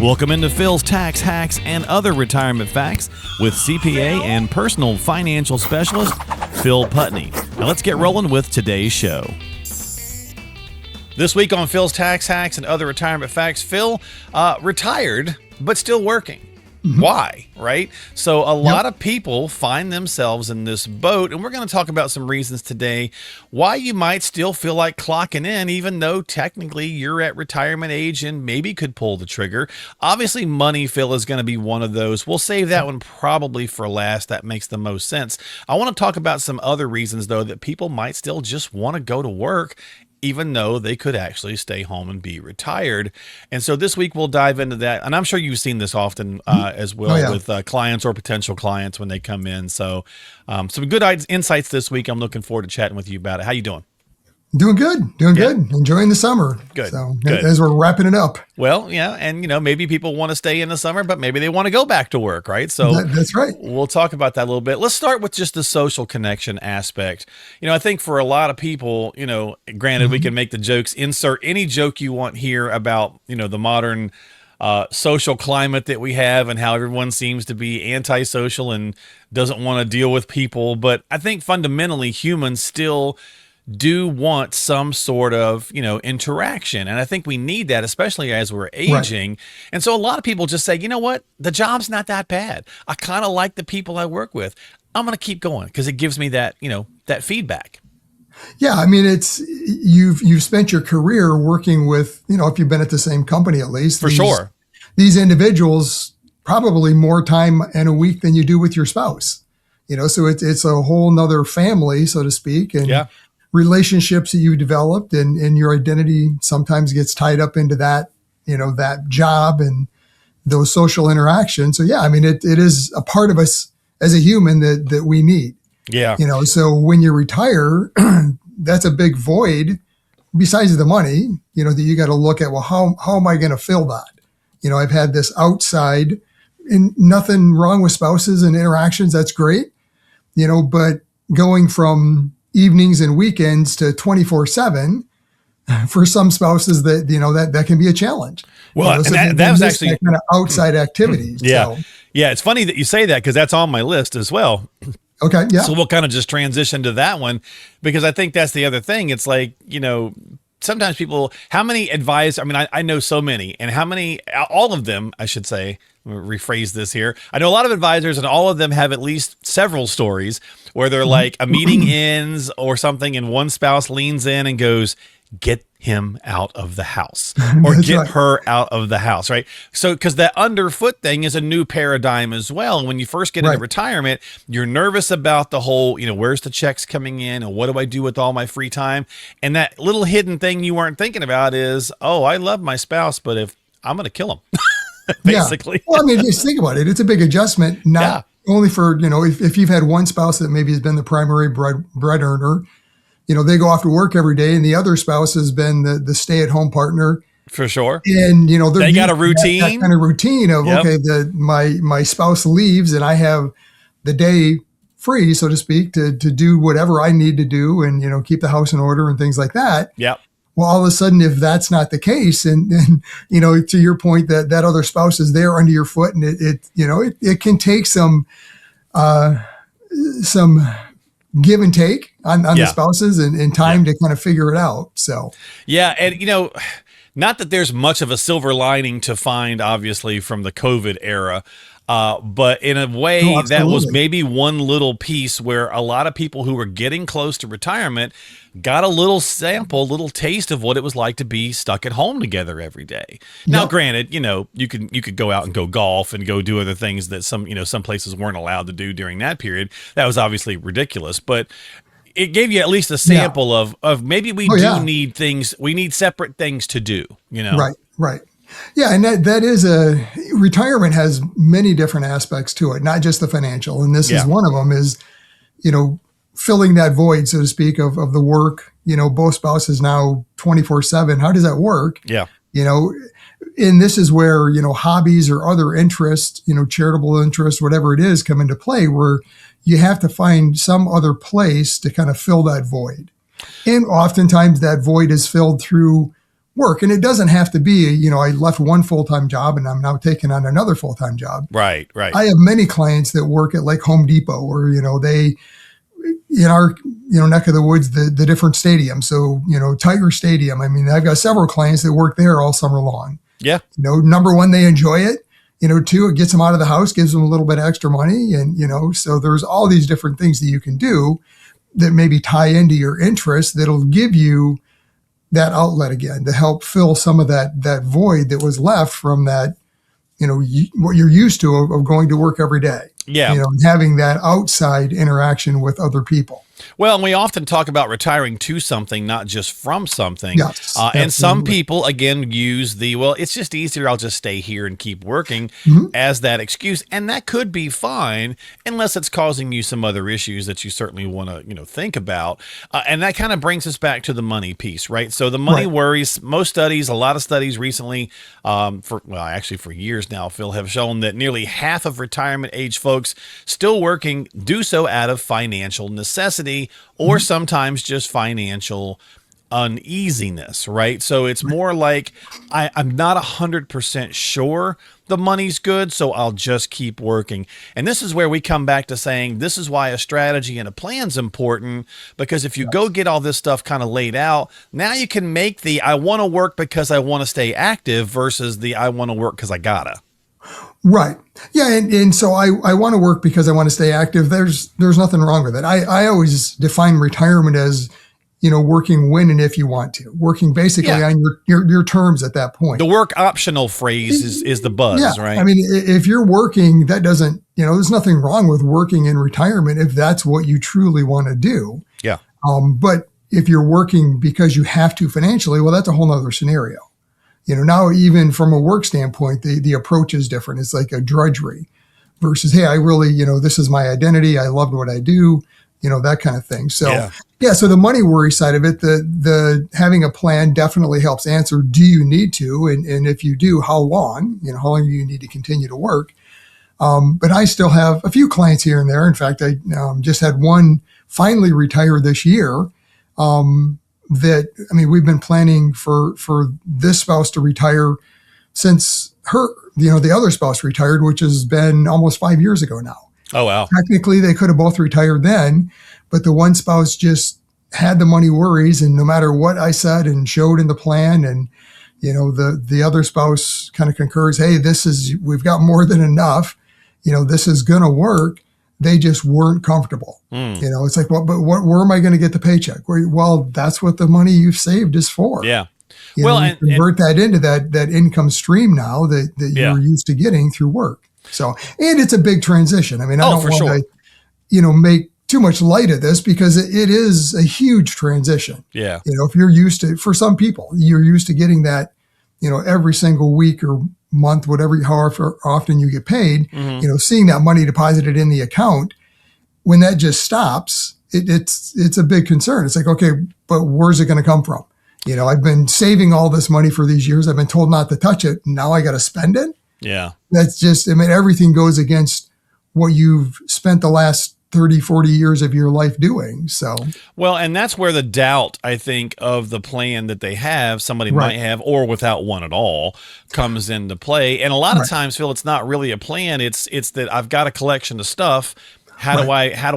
Welcome into Phil's Tax Hacks and Other Retirement Facts with CPA and personal financial specialist Phil Putney. Now let's get rolling with today's show. This week on Phil's Tax Hacks and Other Retirement Facts, Phil retired but still working. Why, right? So a lot of people find themselves in this boat, and we're going to talk about some reasons today why you might still feel like clocking in, even though technically you're at retirement age and maybe could pull the trigger. Obviously, money, Phil, is going to be one of those. We'll save that one probably for last. That makes the most sense. I want to talk about some other reasons, though, that people might still just want to go to work even though they could actually stay home and be retired. And so this week we'll dive into that. And I'm sure you've seen this often as well with clients or potential clients when they come in. So some good insights this week. I'm looking forward to chatting with you about it. How you doing? Doing good. Enjoying the summer. Good. So as we're wrapping it up. Well, yeah. And, maybe people want to stay in the summer, but maybe they want to go back to work, right? So that's right. We'll talk about that a little bit. Let's start with just the social connection aspect. I think for a lot of people, granted, we can make the jokes, insert any joke you want here about, the modern social climate that we have and how everyone seems to be antisocial and doesn't want to deal with people. But I think fundamentally humans still do want some sort of, interaction. And I think we need that, especially as we're aging. Right. And so a lot of people just say, you know what, the job's not that bad. I kind of like the people I work with. I'm going to keep going because it gives me that, that feedback. Yeah. I mean, it's, you've spent your career working with, if you've been at the same company, at least for sure, these individuals probably more time in a week than you do with your spouse, so it's a whole nother family, so to speak. And relationships that you developed and your identity sometimes gets tied up into that, that job and those social interactions. So yeah, I mean, it is a part of us as a human that we need. Yeah. So when you retire, that's a big void besides the money, that you got to look at, well, how am I going to fill that? I've had this outside and nothing wrong with spouses and interactions. That's great. But going from evenings and weekends to 24/7 for some spouses that can be a challenge. Well, so that was actually that kind of outside activities. Yeah. So. Yeah. It's funny that you say that because that's on my list as well. Okay. Yeah. So we'll kind of just transition to that one because I think that's the other thing. It's like, sometimes people, how many advisors, I know so many and all of them, I should say, rephrase this here. I know a lot of advisors and all of them have at least several stories where they're like a meeting ends or something and one spouse leans in and goes, get him out of the house or get her out of the house, right? So, because that underfoot thing is a new paradigm as well. And when you first get into retirement, you're nervous about the whole, where's the checks coming in and what do I do with all my free time? And that little hidden thing you weren't thinking about is, oh, I love my spouse, but if I'm going to kill him. Basically. Yeah. Well, just think about it. It's a big adjustment, not only for, if you've had one spouse that maybe has been the primary bread earner, they go off to work every day and the other spouse has been the stay-at-home partner. For sure. And, they got a routine. That kind of routine of, okay, my spouse leaves and I have the day free, so to speak, to do whatever I need to do and, keep the house in order and things like that. Yep. Well, all of a sudden, if that's not the case, and to your point, that other spouse is there under your foot, and it can take some give and take on the spouses and time to kind of figure it out. So yeah, and not that there's much of a silver lining to find, obviously, from the COVID era. But in a way, that was maybe one little piece where a lot of people who were getting close to retirement got a little taste of what it was like to be stuck at home together every day. Now, granted, you could go out and go golf and go do other things that some places weren't allowed to do during that period. That was obviously ridiculous, but it gave you at least a sample of maybe we need things, we need separate things to do, Right. Yeah. And that is retirement has many different aspects to it, not just the financial. And this is one of them is, filling that void, so to speak, of the work, both spouses now 24/7. How does that work? Yeah. And this is where, hobbies or other interests, charitable interests, whatever it is, come into play where you have to find some other place to kind of fill that void. And oftentimes that void is filled through work. And it doesn't have to be, I left one full-time job and I'm now taking on another full-time job. Right. I have many clients that work at like Home Depot or, they, in our, neck of the woods, the different stadiums. So, Tiger Stadium. I mean, I've got several clients that work there all summer long. Yeah. Number one, they enjoy it. Two, it gets them out of the house, gives them a little bit of extra money. And, so there's all these different things that you can do that maybe tie into your interests that'll give you that outlet again to help fill some of that void that was left from that, what you're used to of going to work every day. Yeah. And having that outside interaction with other people. Well, and we often talk about retiring to something, not just from something. Yes, and some people, again, use it's just easier. I'll just stay here and keep working as that excuse. And that could be fine unless it's causing you some other issues that you certainly want to, think about. And that kind of brings us back to the money piece, right? So the money worries, a lot of studies recently, for years now, Phil, have shown that nearly half of retirement age folks still working do so out of financial necessity or sometimes just financial uneasiness, right? So it's more like I'm not 100% sure the money's good, so I'll just keep working. And this is where we come back to saying this is why a strategy and a plan's important, because if you go get all this stuff kind of laid out, now you can make the I want to work because I want to stay active versus the I want to work because I gotta. Right. Yeah. And so I want to work because I want to stay active. There's nothing wrong with it. I always define retirement as, working when and if you want to, working basically on your terms at that point. The work optional phrase is the buzz, right? I mean, if you're working, that doesn't, there's nothing wrong with working in retirement if that's what you truly want to do. Yeah. But if you're working because you have to financially, well, that's a whole nother scenario. Now even from a work standpoint, the approach is different. It's like a drudgery versus, hey, I really, this is my identity. I loved what I do, that kind of thing. So so the money worry side of it, the having a plan definitely helps answer, do you need to? And if you do, how long, how long do you need to continue to work? But I still have a few clients here and there. In fact, I just had one finally retire this year. We've been planning for this spouse to retire since the other spouse retired, which has been almost 5 years ago now. Oh, wow. Technically, they could have both retired then, but the one spouse just had the money worries. And no matter what I said and showed in the plan and, the other spouse kind of concurs, hey, we've got more than enough, this is going to work. They just weren't comfortable. It's like, well, but where am I going to get the paycheck? Well, that's what the money you've saved is for. Yeah. You convert that into that income stream now that you're used to getting through work. So, and it's a big transition. I mean, I don't want to, make too much light of this because it is a huge transition. Yeah. If you're used to, for some people, you're used to getting that, every single week or month, however often you get paid, seeing that money deposited in the account, when that just stops, it's a big concern. It's like, okay, but where's it going to come from? I've been saving all this money for these years. I've been told not to touch it. Now I got to spend it. Yeah. That's just, everything goes against what you've spent the last 30, 40 years of your life doing. So, well, and that's where the doubt, I think, of the plan that they have, somebody might have, or without one at all, comes into play. And a lot of times, Phil, it's not really a plan. It's that I've got a collection of stuff. How do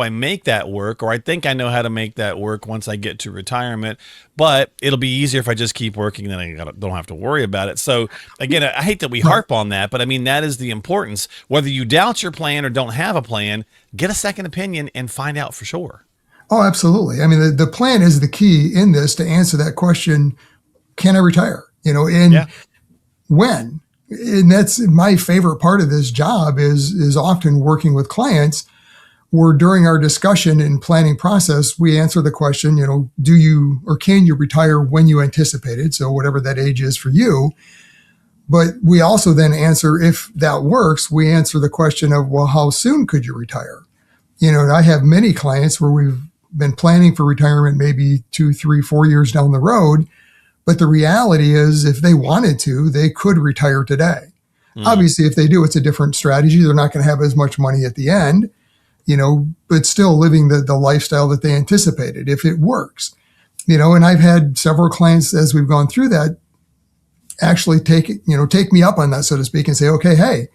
I make that work? Or I think I know how to make that work once I get to retirement, but it'll be easier if I just keep working, then I don't have to worry about it. So again, I hate that we harp on that, but I mean, that is the importance. Whether you doubt your plan or don't have a plan, get a second opinion and find out for sure. Oh, absolutely. I mean, the plan is the key in this to answer that question. Can I retire? When? And that's my favorite part of this job is often working with clients where during our discussion and planning process, we answer the question, do you or can you retire when you anticipated? So whatever that age is for you. But we also then answer, if that works, we answer the question of, well, how soon could you retire? I have many clients where we've been planning for retirement maybe 2, 3, 4 years down the road. But the reality is, if they wanted to, they could retire today. Obviously, if they do, it's a different strategy. They're not going to have as much money at the end, but still living the lifestyle that they anticipated if it works. And I've had several clients as we've gone through that actually take me up on that, so to speak, and say, okay, hey,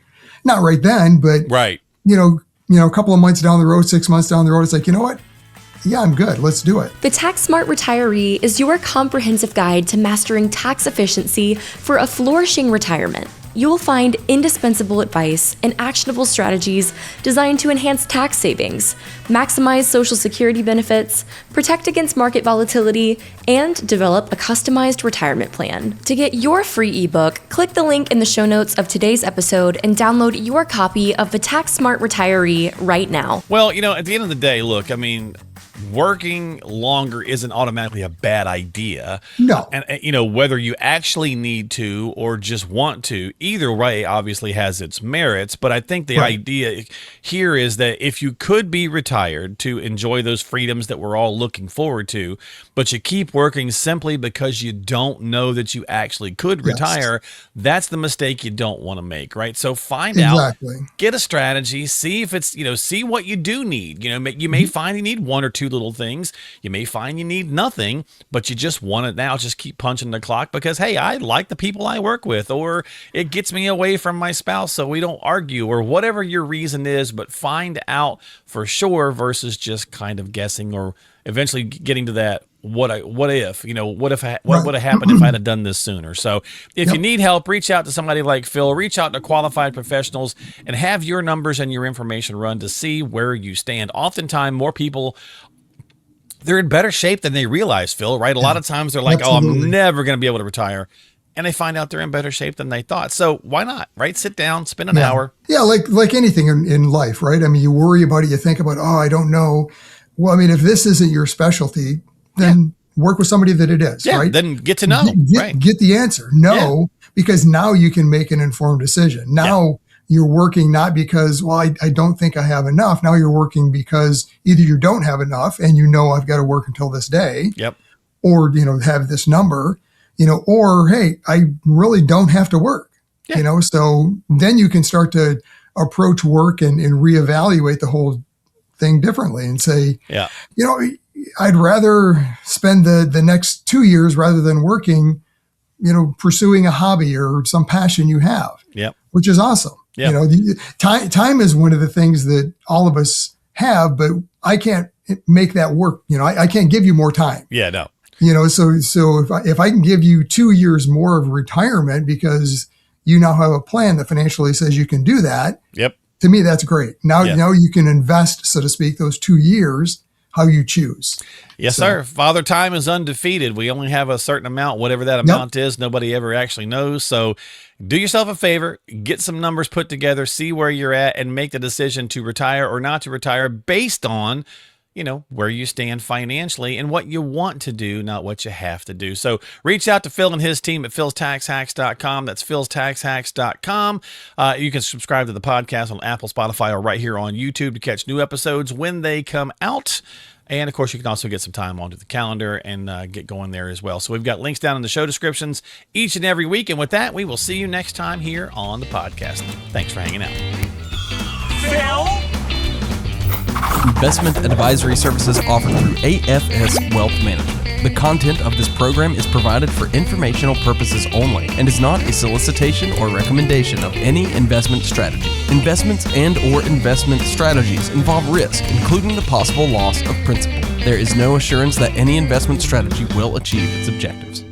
not right then, but right. A couple of months down the road, 6 months down the road, it's like, you know what? Yeah, I'm good. Let's do it. The Tax Smart Retiree is your comprehensive guide to mastering tax efficiency for a flourishing retirement. You will find indispensable advice and actionable strategies designed to enhance tax savings, maximize Social Security benefits, protect against market volatility, and develop a customized retirement plan. To get your free ebook, click the link in the show notes of today's episode and download your copy of The Tax Smart Retiree right now. Well, at the end of the day, look, working longer isn't automatically a bad idea. No. And, whether you actually need to or just want to, either way obviously has its merits. But I think the idea here is that if you could be retired to enjoy those freedoms that we're all looking forward to, but you keep working simply because you don't know that you actually could retire, that's the mistake you don't want to make, right? So find out, get a strategy, see if it's, see what you do need. You may find you need one or two little things. You may find you need nothing, but you just want it now. Just keep punching the clock because, hey, I like the people I work with, or it gets me away from my spouse so we don't argue, or whatever your reason is, but find out for sure versus just kind of guessing or eventually getting to that what if what would have happened if I'd have done this sooner. So if you need help, reach out to somebody like Phil, reach out to qualified professionals, and have your numbers and your information run to see where you stand. Oftentimes more people, they're in better shape than they realize, Phil, right? A lot of times they're like, oh, I'm never going to be able to retire. And they find out they're in better shape than they thought. So why not, right? Sit down, spend an hour. Yeah, like anything in life, right? You worry about it, you think about, oh, I don't know. Well, if this isn't your specialty, then work with somebody that it is, right? Then get to know, Get the answer. Because now you can make an informed decision. Now you're working not because, well, I don't think I have enough. Now you're working because either you don't have enough and I've got to work until this day. Or, have this number, or, hey, I really don't have to work, so then you can start to approach work and reevaluate the whole thing differently and say, I'd rather spend the next 2 years rather than working, pursuing a hobby or some passion you have, which is awesome. Time is one of the things that all of us have, but I can't make that work. I can't give you more time. So if I can give you 2 years more of retirement because you now have a plan that financially says you can do that. To me, that's great. Now you can invest, so to speak, those 2 years how you choose. Yes, sir. Father Time is undefeated. We only have a certain amount, whatever that amount is. Nobody ever actually knows. So do yourself a favor, get some numbers put together, see where you're at, and make the decision to retire or not to retire based on where you stand financially and what you want to do, not what you have to do. So reach out to Phil and his team at philstaxhacks.com. That's philstaxhacks.com. You can subscribe to the podcast on Apple, Spotify, or right here on YouTube to catch new episodes when they come out. And, of course, you can also get some time onto the calendar and get going there as well. So we've got links down in the show descriptions each and every week. And with that, we will see you next time here on the podcast. Thanks for hanging out. Phil? Investment advisory services offered through AFS Wealth Management. The content of this program is provided for informational purposes only and is not a solicitation or recommendation of any investment strategy. Investments and/or investment strategies involve risk, including the possible loss of principal. There is no assurance that any investment strategy will achieve its objectives.